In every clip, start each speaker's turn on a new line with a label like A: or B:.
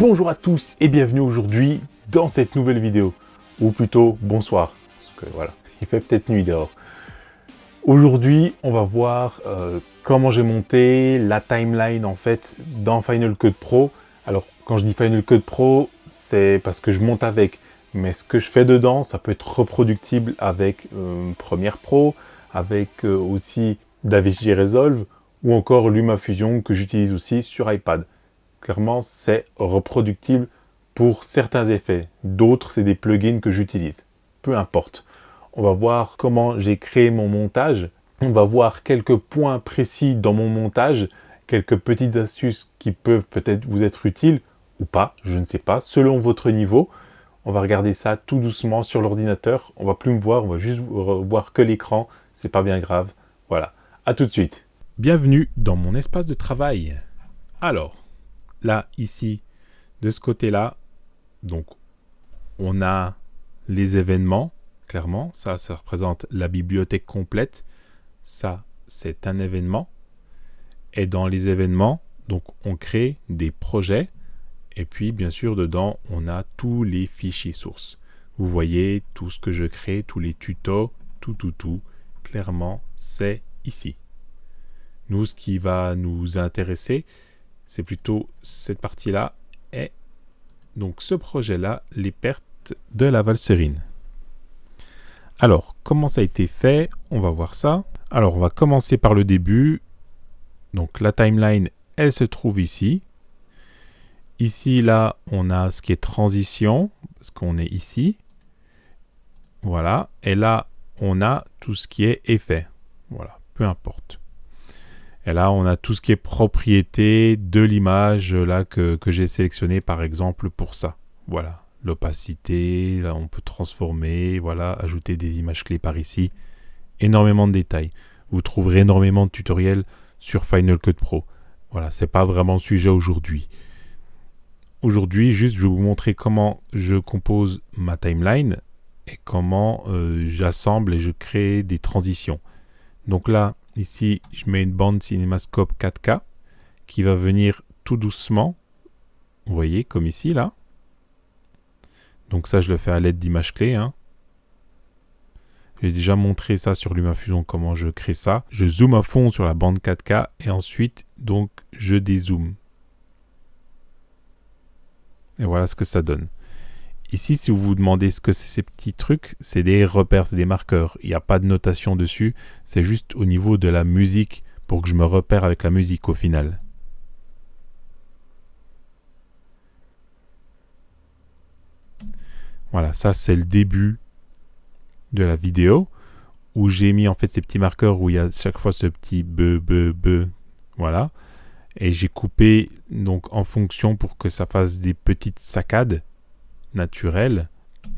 A: Bonjour à tous et bienvenue aujourd'hui dans cette nouvelle vidéo. Ou plutôt bonsoir, parce que voilà, il fait peut-être nuit dehors. Aujourd'hui, on va voir comment j'ai monté la timeline en fait dans Final Cut Pro. Alors, quand je dis Final Cut Pro, c'est parce que je monte avec. Mais ce que je fais dedans, ça peut être reproductible avec Premiere Pro, avec aussi DaVinci Resolve ou encore LumaFusion que j'utilise aussi sur iPad. Clairement, c'est reproductible pour certains effets. D'autres, c'est des plugins que j'utilise. Peu importe. On va voir comment j'ai créé mon montage. On va voir quelques points précis dans mon montage, quelques petites astuces qui peuvent peut-être vous être utiles ou pas, je ne sais pas, selon votre niveau. On va regarder ça tout doucement sur l'ordinateur. On va plus me voir, on va juste voir que l'écran. C'est pas bien grave. Voilà. À tout de suite.
B: Bienvenue dans mon espace de travail. Alors, là, ici, de ce côté-là, donc, on a les événements, clairement. Ça représente la bibliothèque complète. Ça, c'est un événement. Et dans les événements, donc, on crée des projets. Et puis, bien sûr, dedans, on a tous les fichiers sources. Vous voyez tout ce que je crée, tous les tutos, tout. Clairement, c'est ici. Nous, ce qui va nous intéresser, c'est plutôt cette partie-là et donc ce projet-là, les pertes de la valserine. Alors, comment ça a été fait? On va voir ça. Alors, on va commencer par le début. Donc, la timeline, elle se trouve ici. Ici, là, on a ce qui est transition, parce qu'on est ici. Voilà. Et là, on a tout ce qui est effet. Voilà, peu importe. Et là, on a tout ce qui est propriété de l'image là que j'ai sélectionné par exemple pour ça. Voilà, l'opacité, là on peut transformer, voilà, ajouter des images clés par ici. Énormément de détails. Vous trouverez énormément de tutoriels sur Final Cut Pro. Voilà, c'est pas vraiment le sujet aujourd'hui. Aujourd'hui, juste, je vais vous montrer comment je compose ma timeline et comment j'assemble et je crée des transitions. Donc là, ici, je mets une bande CinemaScope 4K qui va venir tout doucement. Vous voyez, comme ici, là. Donc ça, je le fais à l'aide d'images clés. J'ai déjà montré ça sur LumaFusion, comment je crée ça. Je zoome à fond sur la bande 4K et ensuite, donc, je dézoome. Et voilà ce que ça donne. Ici, si vous vous demandez ce que c'est ces petits trucs, c'est des repères, c'est des marqueurs. Il n'y a pas de notation dessus, c'est juste au niveau de la musique pour que je me repère avec la musique au final. Voilà, ça c'est le début de la vidéo où j'ai mis en fait ces petits marqueurs où il y a chaque fois ce petit be. Voilà. Et j'ai coupé donc en fonction pour que ça fasse des petites saccades naturelles.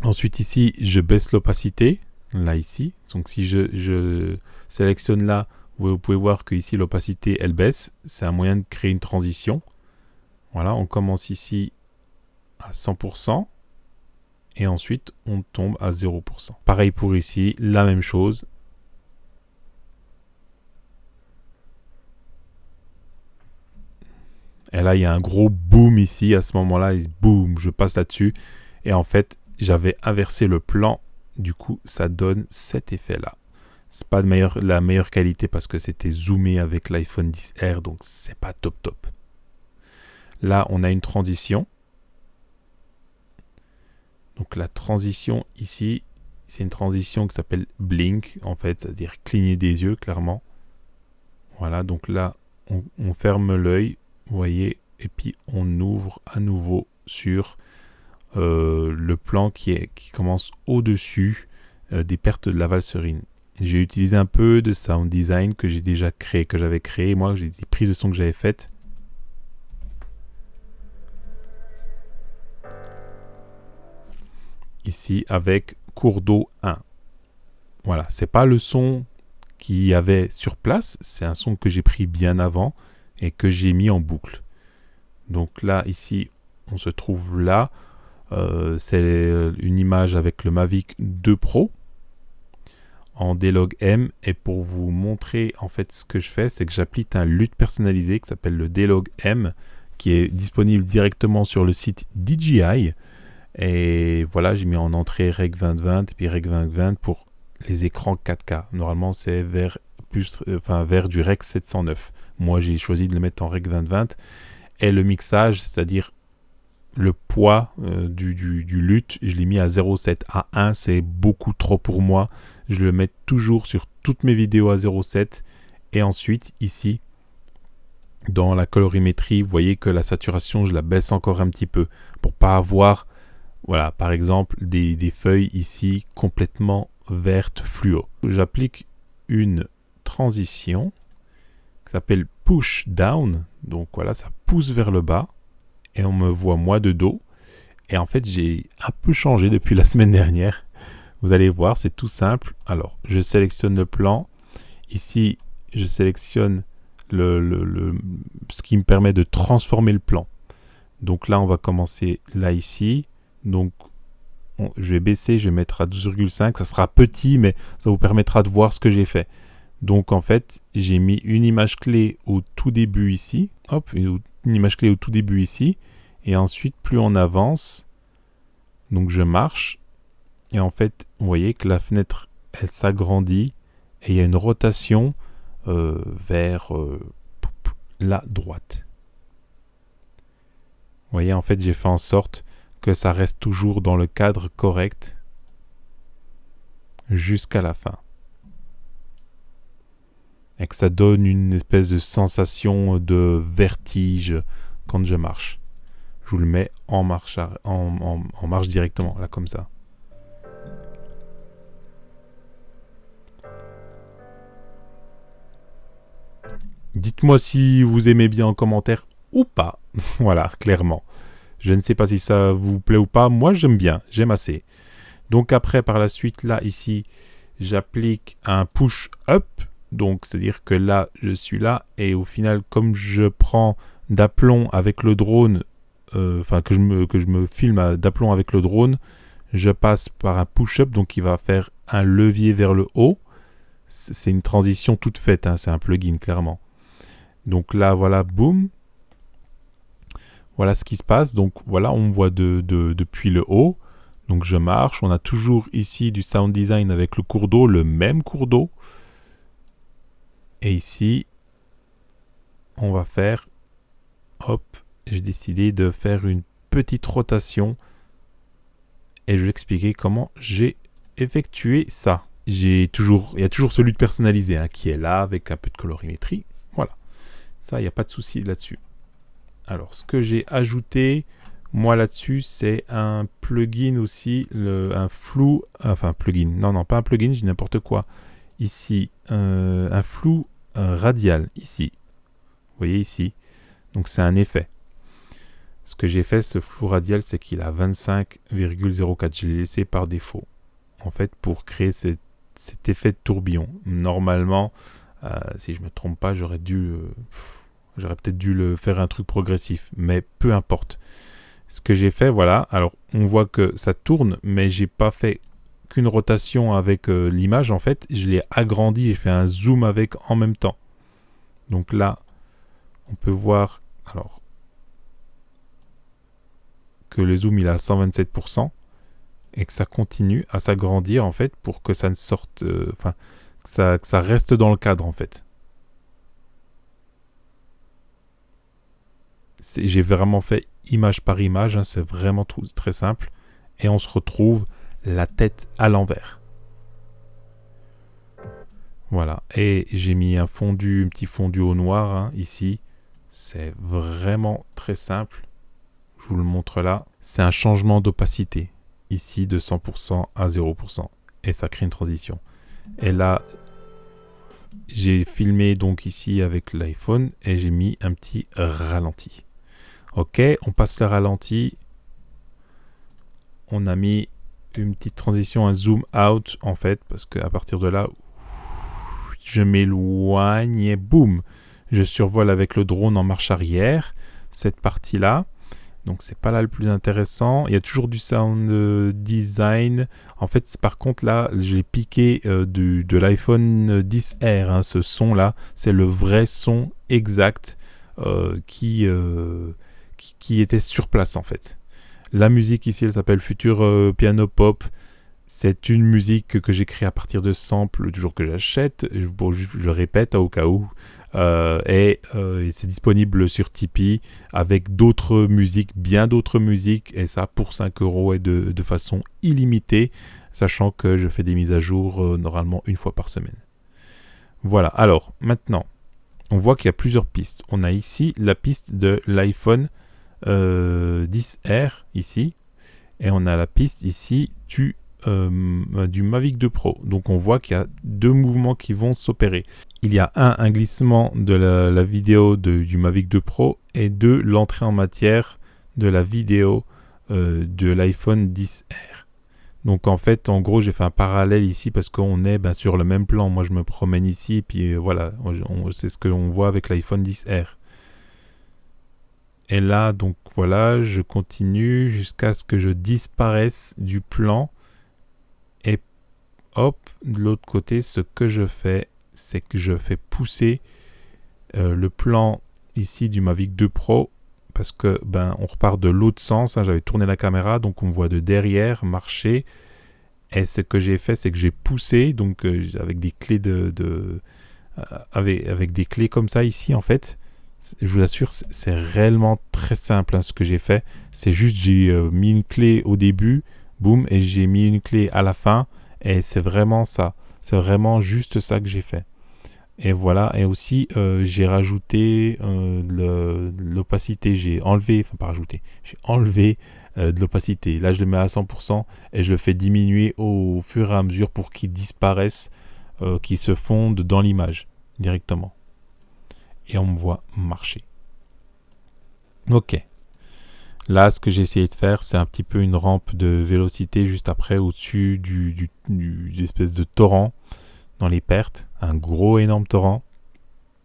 B: Ensuite ici, je baisse l'opacité, là ici. Donc si je sélectionne là, vous pouvez voir que ici l'opacité elle baisse. C'est un moyen de créer une transition. Voilà, on commence ici à 100% et ensuite on tombe à 0%. Pareil pour ici, la même chose. Et là, il y a un gros boom ici. À ce moment-là, boum, je passe là-dessus. Et en fait, j'avais inversé le plan. Du coup, ça donne cet effet-là. C'est pas la meilleure qualité parce que c'était zoomé avec l'iPhone XR, donc c'est pas top. Là, on a une transition. Donc la transition ici, c'est une transition qui s'appelle blink, en fait, c'est-à-dire cligner des yeux, clairement. Voilà, donc là, on ferme l'œil, vous voyez, et puis on ouvre à nouveau sur le plan qui commence au-dessus des pertes de la valserine. J'ai utilisé un peu de sound design que j'ai déjà créé, que j'avais créé, moi, j'ai des prises de son que j'avais faites. Ici, avec cours d'eau 1. Voilà, c'est pas le son qu'il y avait sur place, c'est un son que j'ai pris bien avant et que j'ai mis en boucle. Donc là, ici, on se trouve là. C'est une image avec le Mavic 2 Pro en D-Log M. Et pour vous montrer en fait ce que je fais, c'est que j'applique un LUT personnalisé qui s'appelle le D-Log M qui est disponible directement sur le site DJI. Et voilà, j'ai mis en entrée Rec 2020 et puis Rec 2020 pour les écrans 4K. Normalement, c'est vers du Rec 709. Moi, j'ai choisi de le mettre en Rec 2020. Et le mixage, c'est-à-dire le poids du LUT, je l'ai mis à 0,7. À 1, c'est beaucoup trop pour moi. Je le mets toujours sur toutes mes vidéos à 0,7. Et ensuite, ici, dans la colorimétrie, vous voyez que la saturation, je la baisse encore un petit peu pour pas avoir, voilà, par exemple, des feuilles ici complètement vertes fluo. J'applique une transition qui s'appelle push down. Donc voilà, ça pousse vers le bas et on me voit moi de dos. Et en fait, j'ai un peu changé depuis la semaine dernière. Vous allez voir, c'est tout simple. Alors, je sélectionne le plan. Ici, je sélectionne ce qui me permet de transformer le plan. Donc là, on va commencer là, ici. Donc, je vais baisser, je vais mettre à 12,5. Ça sera petit, mais ça vous permettra de voir ce que j'ai fait. Donc, en fait, j'ai mis une image clé au tout début ici. Hop, une image clé au tout début ici. Et ensuite, plus on avance, donc je marche. Et en fait, vous voyez que la fenêtre, elle s'agrandit. Et il y a une rotation vers la droite. Vous voyez, en fait, j'ai fait en sorte que ça reste toujours dans le cadre correct jusqu'à la fin. Et que ça donne une espèce de sensation de vertige quand je marche. Je vous le mets en marche, en marche directement, là, comme ça. Dites-moi si vous aimez bien en commentaire ou pas. Voilà, clairement. Je ne sais pas si ça vous plaît ou pas. Moi, j'aime bien. J'aime assez. Donc après, par la suite, là, ici, j'applique un push-up. Donc, c'est-à-dire que là, je suis là. Et au final, comme je prends d'aplomb avec le drone, que je me filme d'aplomb avec le drone, je passe par un push-up. Donc, il va faire un levier vers le haut. C'est une transition toute faite. Hein, c'est un plugin, clairement. Donc là, voilà, boum. Voilà ce qui se passe. Donc voilà, on me voit depuis le haut. Donc je marche. On a toujours ici du sound design avec le cours d'eau, le même cours d'eau. Et ici, on va faire... Hop, j'ai décidé de faire une petite rotation. Et je vais expliquer comment j'ai effectué ça. Il y a toujours celui de personnalisé hein, qui est là avec un peu de colorimétrie. Voilà. Ça, il n'y a pas de souci là-dessus. Alors, ce que j'ai ajouté, moi, là-dessus, c'est un plugin aussi, un flou... Enfin, plugin. Non, pas un plugin, je dis n'importe quoi. Ici, un flou radial, ici. Vous voyez ici. Donc, c'est un effet. Ce que j'ai fait, ce flou radial, c'est qu'il a 25,04. Je l'ai laissé par défaut. En fait, pour créer cet effet de tourbillon. Normalement... si je ne me trompe pas, j'aurais peut-être dû le faire un truc progressif, mais peu importe. Ce que j'ai fait, voilà, alors on voit que ça tourne, mais j'ai pas fait qu'une rotation avec l'image, en fait, je l'ai agrandi, j'ai fait un zoom avec en même temps. Donc là, on peut voir, alors, que le zoom il est à 127%, et que ça continue à s'agrandir, en fait, pour que ça ne sorte, que ça reste dans le cadre en fait. J'ai vraiment fait image par image, hein, c'est vraiment très simple. Et on se retrouve la tête à l'envers. Voilà, et j'ai mis un petit fondu au noir hein, ici. C'est vraiment très simple. Je vous le montre là. C'est un changement d'opacité. Ici de 100% à 0%. Et ça crée une transition. Et là, j'ai filmé donc ici avec l'iPhone et j'ai mis un petit ralenti. Ok, on passe le ralenti. On a mis une petite transition, un zoom out en fait, parce qu'à partir de là, je m'éloigne et boum, je survole avec le drone en marche arrière cette partie-là. Donc c'est pas là le plus intéressant. Il y a toujours du sound design. En fait, par contre là, j'ai piqué de l'iPhone XR. Ce son là, c'est le vrai son exact qui qui était sur place en fait. La musique ici, elle s'appelle Future Piano Pop. C'est une musique que j'écris à partir de samples toujours que j'achète. Bon, je répète au cas où. Et c'est disponible sur Tipeee avec d'autres musiques, bien d'autres musiques. Et ça pour 5 € et de façon illimitée. Sachant que je fais des mises à jour normalement une fois par semaine. Voilà, alors maintenant, on voit qu'il y a plusieurs pistes. On a ici la piste de l'iPhone 10R, ici. Et on a la piste ici du Mavic 2 Pro. Donc on voit qu'il y a deux mouvements qui vont s'opérer. Il y a un glissement de la vidéo du Mavic 2 Pro et deux, l'entrée en matière de la vidéo de l'iPhone 10R. Donc en fait, en gros, j'ai fait un parallèle ici parce qu'on est sur le même plan. Moi, je me promène ici et puis voilà, c'est ce qu'on voit avec l'iPhone 10R. Et là, donc voilà, je continue jusqu'à ce que je disparaisse du plan. Et hop, de l'autre côté, ce que je fais, c'est que je fais pousser le plan ici du Mavic 2 Pro. Parce que on repart de l'autre sens, hein, j'avais tourné la caméra, donc on me voit de derrière marcher. Et ce que j'ai fait, c'est que j'ai poussé, donc avec des clés avec des clés comme ça ici en fait. Je vous assure, c'est réellement très simple ce que j'ai fait. C'est juste j'ai mis une clé au début, boum, et j'ai mis une clé à la fin. Et c'est vraiment ça. C'est vraiment juste ça que j'ai fait. Et voilà, et aussi j'ai rajouté l'opacité, j'ai enlevé de l'opacité. Là je le mets à 100% et je le fais diminuer au fur et à mesure pour qu'il disparaisse, qu'il se fonde dans l'image directement. Et on me voit marcher. Ok. Là ce que j'ai essayé de faire, c'est un petit peu une rampe de vélocité juste après au-dessus du espèce de torrent. Dans les pertes, un gros énorme torrent.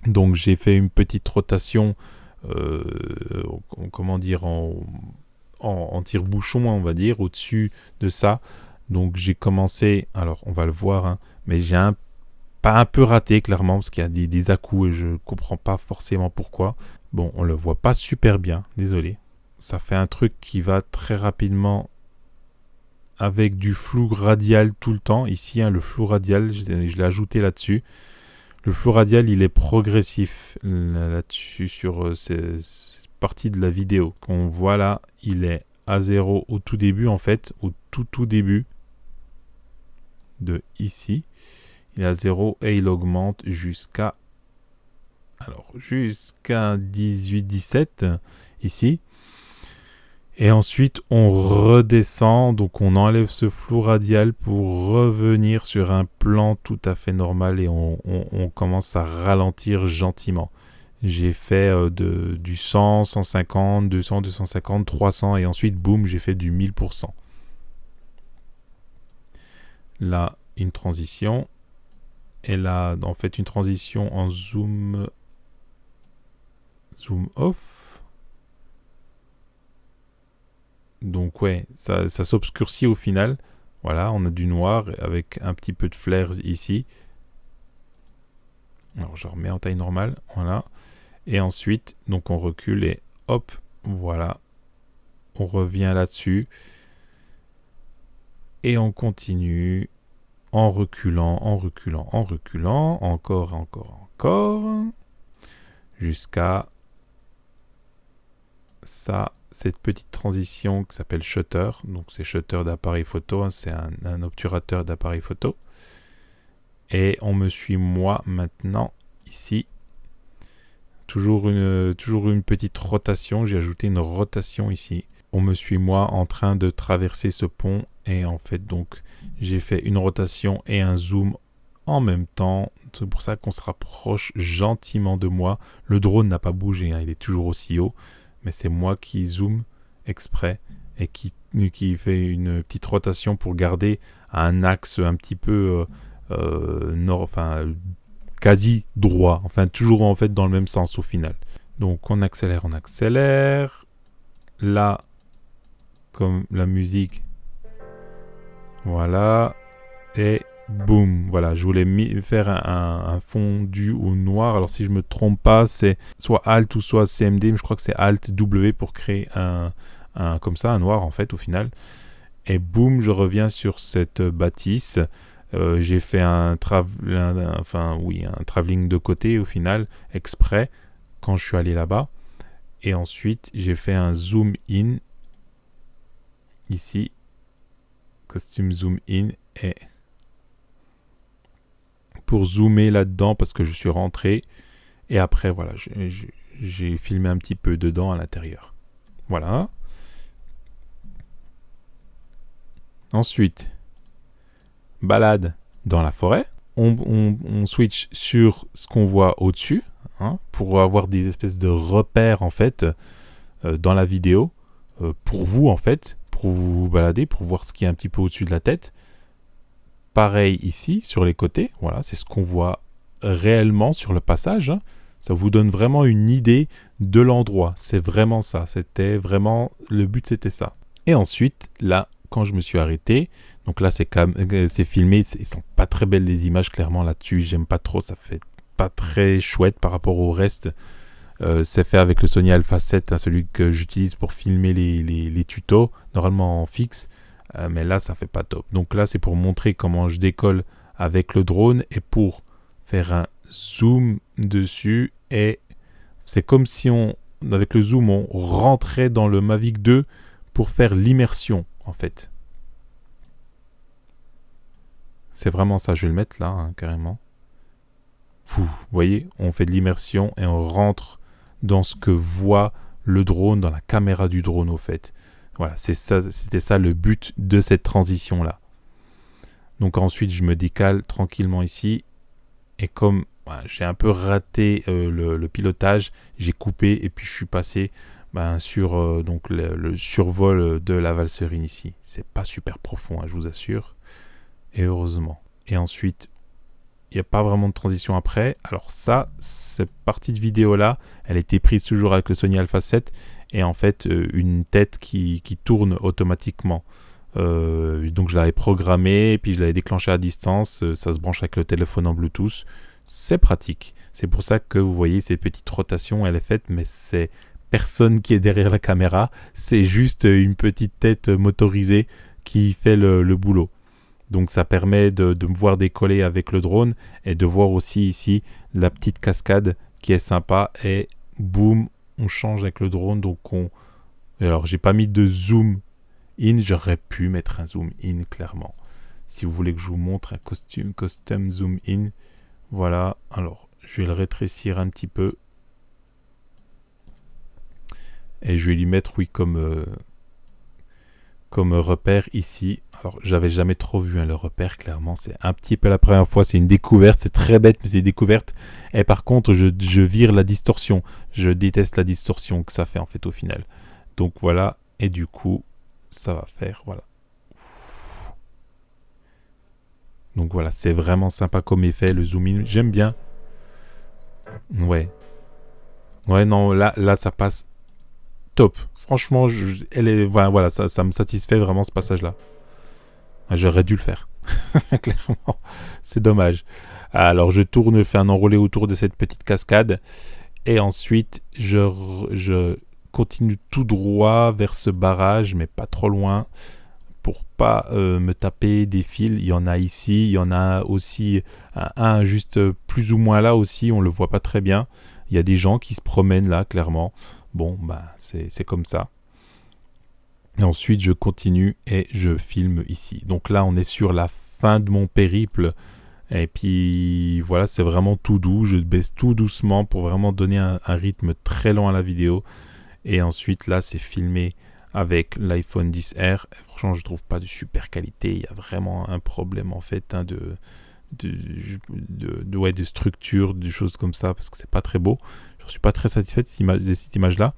B: Donc j'ai fait une petite rotation, comment dire, en tire-bouchon, on va dire, au-dessus de ça. Donc j'ai commencé, alors on va le voir, hein, mais j'ai pas un peu raté clairement, parce qu'il y a des à-coups et je comprends pas forcément pourquoi. Bon, on le voit pas super bien, désolé. Ça fait un truc qui va très rapidement avec du flou radial tout le temps. Ici, hein, le flou radial, je l'ai ajouté là-dessus. Le flou radial, il est progressif là-dessus sur ces parties de la vidéo. Qu'on voit là, il est à 0 au tout début, en fait, au tout début de ici. Il est à 0 et il augmente jusqu'à 18-17 ici. Et ensuite, on redescend, donc on enlève ce flou radial pour revenir sur un plan tout à fait normal et on commence à ralentir gentiment. J'ai fait du 100, 150, 200, 250, 300 et ensuite, boum, j'ai fait du 1000%. Là, une transition. Et là, en fait, une transition en zoom off. Donc ouais, ça s'obscurcit au final. Voilà, on a du noir avec un petit peu de flares ici. Alors je remets en taille normale, voilà. Et ensuite, donc on recule et hop, voilà. On revient là-dessus. Et on continue en reculant, encore. Jusqu'à ça, cette petite transition qui s'appelle shutter. Donc c'est shutter d'appareil photo, hein, c'est un obturateur d'appareil photo. Et on me suit moi maintenant ici. Toujours une petite rotation, j'ai ajouté une rotation ici. On me suit moi en train de traverser ce pont et en fait donc j'ai fait une rotation et un zoom en même temps. C'est pour ça qu'on se rapproche gentiment de moi. Le drone n'a pas bougé, hein, il est toujours aussi haut. Mais c'est moi qui zoome exprès et qui fait une petite rotation pour garder un axe un petit peu quasi droit, enfin toujours en fait dans le même sens au final. Donc on accélère. Là, comme la musique, voilà, et Boum, voilà, je voulais faire un fondu au noir. Alors si je me trompe pas, c'est soit Alt ou soit CMD, mais je crois que c'est Alt W pour créer comme ça, un noir en fait au final. Et boum, je reviens sur cette bâtisse. J'ai fait un travelling de côté au final, exprès, quand je suis allé là-bas. Et ensuite, j'ai fait un zoom in. Ici, costume zoom in. Et pour zoomer là-dedans, parce que je suis rentré. Et après, voilà, j'ai filmé un petit peu dedans à l'intérieur. Voilà. Ensuite, balade dans la forêt. On switch sur ce qu'on voit au-dessus, hein, pour avoir des espèces de repères en fait dans la vidéo, pour vous en fait, pour vous balader, pour voir ce qui est un petit peu au-dessus de la tête. Pareil ici, sur les côtés, voilà, c'est ce qu'on voit réellement sur le passage, hein. Ça vous donne vraiment une idée de l'endroit, c'est vraiment ça, le but c'était ça. Et ensuite, là, quand je me suis arrêté, donc là c'est filmé, ils sont pas très belles les images clairement là-dessus, j'aime pas trop, ça fait pas très chouette par rapport au reste. C'est fait avec le Sony Alpha 7, hein, celui que j'utilise pour filmer les tutos, normalement en fixe, mais là ça fait pas top. Donc là c'est pour montrer comment je décolle avec le drone et pour faire un zoom dessus, et c'est comme si avec le zoom on rentrait dans le Mavic 2 pour faire l'immersion en fait. C'est vraiment ça, je vais le mettre là, hein, carrément. Vous voyez, on fait de l'immersion et on rentre dans ce que voit le drone, dans la caméra du drone au fait. Voilà, c'était ça le but de cette transition là. Donc ensuite je me décale tranquillement ici, et comme j'ai un peu raté le pilotage, j'ai coupé et puis je suis passé sur donc le survol de la Valserine ici. C'est pas super profond, hein, je vous assure, et heureusement. Et ensuite il n'y a pas vraiment de transition après. Alors ça, cette partie de vidéo là, elle était prise toujours avec le Sony Alpha 7, et en fait une tête qui tourne automatiquement. Donc je l'avais programmé, et puis je l'avais déclenché à distance, ça se branche avec le téléphone en Bluetooth. C'est pratique. C'est pour ça que vous voyez ces petites rotations, elle est faite, mais c'est personne qui est derrière la caméra, c'est juste une petite tête motorisée qui fait le boulot. Donc ça permet de me voir décoller avec le drone, et de voir aussi ici la petite cascade qui est sympa, et boum, on change avec le drone. Donc alors j'ai pas mis de zoom in, j'aurais pu mettre un zoom in clairement. Si vous voulez que je vous montre un custom zoom in, voilà, alors je vais le rétrécir un petit peu et je vais lui mettre comme repère ici. Alors j'avais jamais trop vu le repère, clairement c'est un petit peu la première fois, c'est une découverte, c'est très bête mais c'est une découverte. Et par contre je vire la distorsion, je déteste la distorsion que ça fait en fait au final. Donc voilà, et du coup ça va faire, voilà. Donc voilà, c'est vraiment sympa comme effet, le zoom in, j'aime bien. Ouais non, là ça passe top, franchement voilà, ça me satisfait vraiment ce passage là. J'aurais dû le faire. Clairement, c'est dommage. Alors je fais un enroulé autour de cette petite cascade, et ensuite je continue tout droit vers ce barrage, mais pas trop loin, pour pas me taper des fils. Il y en a ici, il y en a aussi un juste plus ou moins là aussi, on le voit pas très bien. Il y a des gens qui se promènent là, clairement. Bon, c'est comme ça. Et ensuite, je continue et je filme ici. Donc là, on est sur la fin de mon périple. Et puis, voilà, c'est vraiment tout doux. Je baisse tout doucement pour vraiment donner un rythme très lent à la vidéo. Et ensuite, là, c'est filmé avec l'iPhone XR. Et franchement, je ne trouve pas de super qualité. Il y a vraiment un problème, en fait, hein, de structure, de choses comme ça, parce que c'est pas très beau. Je ne suis pas très satisfait de cette image-là.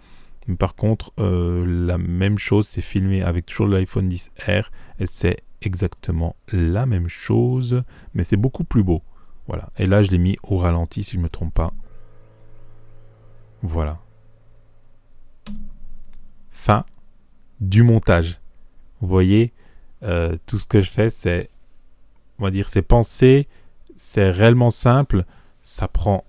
B: Mais par contre, la même chose, c'est filmé avec toujours l'iPhone XR, et c'est exactement la même chose, mais c'est beaucoup plus beau. Voilà. Et là, je l'ai mis au ralenti, si je ne me trompe pas. Voilà. Fin du montage. Vous voyez, tout ce que je fais, c'est on va dire, c'est pensé, c'est réellement simple. Ça prend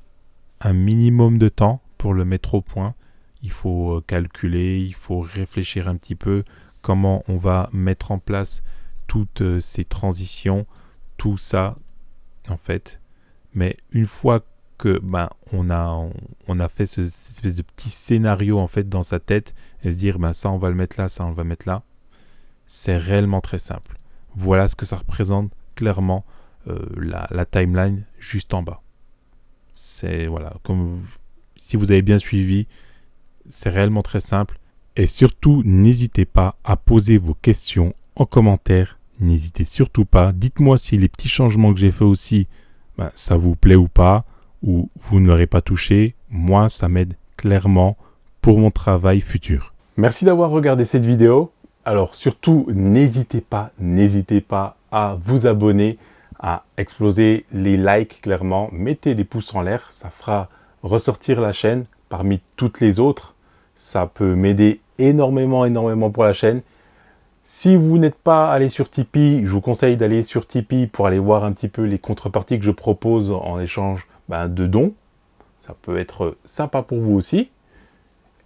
B: un minimum de temps pour le mettre au point. Il faut calculer, il faut réfléchir un petit peu comment on va mettre en place toutes ces transitions, tout ça en fait. Mais une fois que on a fait cette espèce de petit scénario en fait dans sa tête et se dire ça on va le mettre là, ça on va le mettre là, c'est réellement très simple. Voilà ce que ça représente clairement la timeline juste en bas. C'est voilà, comme si vous avez bien suivi, c'est réellement très simple. Et surtout, n'hésitez pas à poser vos questions en commentaire. N'hésitez surtout pas. Dites-moi si les petits changements que j'ai fait aussi, ça vous plaît ou pas, ou vous ne l'aurez pas touché. Moi, ça m'aide clairement pour mon travail futur.
A: Merci d'avoir regardé cette vidéo. Alors surtout, n'hésitez pas à vous abonner, à exploser les likes clairement. Mettez des pouces en l'air, ça fera ressortir la chaîne parmi toutes les autres. Ça peut m'aider énormément pour la chaîne. Si vous n'êtes pas allé sur Tipeee, je vous conseille d'aller sur Tipeee pour aller voir un petit peu les contreparties que je propose en échange de dons. Ça peut être sympa pour vous aussi.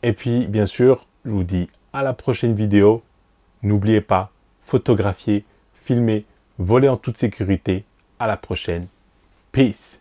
A: Et puis, bien sûr, je vous dis à la prochaine vidéo. N'oubliez pas, photographier, filmer, voler en toute sécurité. À la prochaine. Peace.